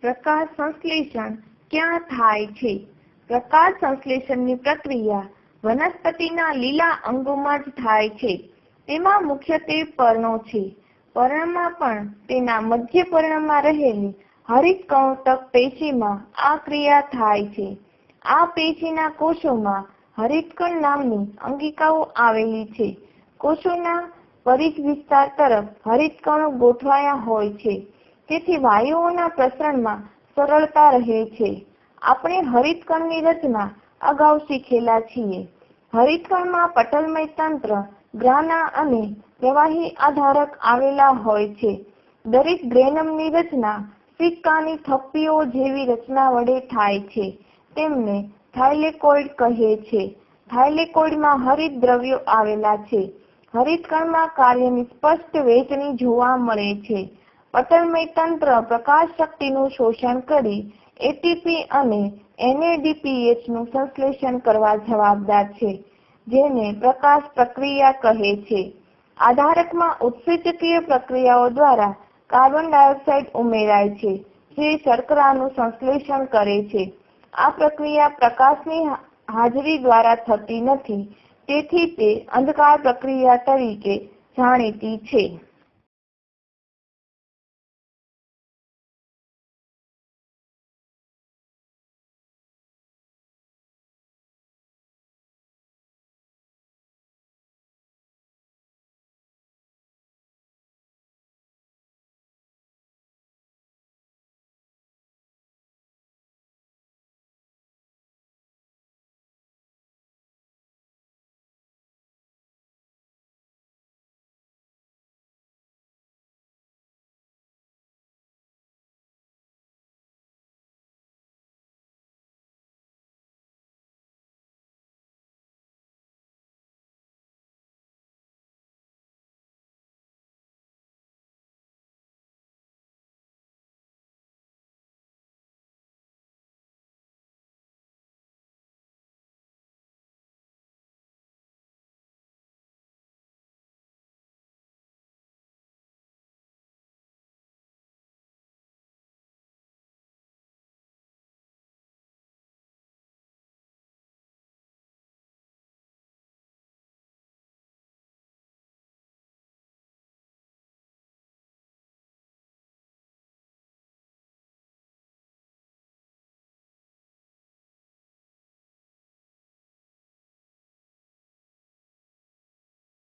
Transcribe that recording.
પ્રકાશ સંશ્લેષણ ક્યાં થાય છે? પ્રકાશ સંશ્લેષણની પ્રક્રિયા વનસ્પતિના લીલા અંગોમાં જ થાય છે. તેમાં મુખ્યત્વે પર્ણો છે. પર્ણમાં પણ તેના મધ્ય પર્ણમાં રહેલી હરિતકણોત્તક પેશીમાં આ ક્રિયા થાય છે. આ પેશીના કોષોમાં હરિતકણ નામની અંગિકાઓ આવેલી છે. કોષોના પરિઘ વિસ્તાર તરફ હરિતકણો ગોઠવાયા હોય છે. તેથી વાયુઓના પ્રસરણમાં સરળતા રહે છે. આપણે હરિતકણની રચના અગાઉ શીખેલા છીએ. હરિતકણમાં પટલમય તંત્ર, ગ્રાના અને પ્રવાહી આધારક આવેલા હોય છે. દરેક ગ્રેનમની રચના સિક્કાની થપ્પીઓ જેવી રચના વડે થાય છે. તેમને થાઇલેકોઇડ કહે છે. થાઇલેકોઇડમાં હરિત દ્રવ્યો આવેલા છે. હરિતકણમાં કાર્યની સ્પષ્ટ વહેંચણી જોવા મળે છે. પટલમય તંત્ર પ્રકાશ શક્તિનું શોષણ કરી એટીપી અને NADPH નું સંશ્લેષણ કરવા જવાબદાર છે, જેને પ્રકાશ પ્રક્રિયા કહે છે. આધારકમાં ઉત્સેચકીય પ્રક્રિયાઓ દ્વારા કાર્બન ડાયોક્સાઇડ ઉમેરાય છે, જે શર્કરાનું સંશ્લેષણ કરે છે. આ પ્રક્રિયા પ્રકાશની હાજરી દ્વારા થતી નથી, તેથી તે અંધકાર પ્રક્રિયા તરીકે જાણીતી છે.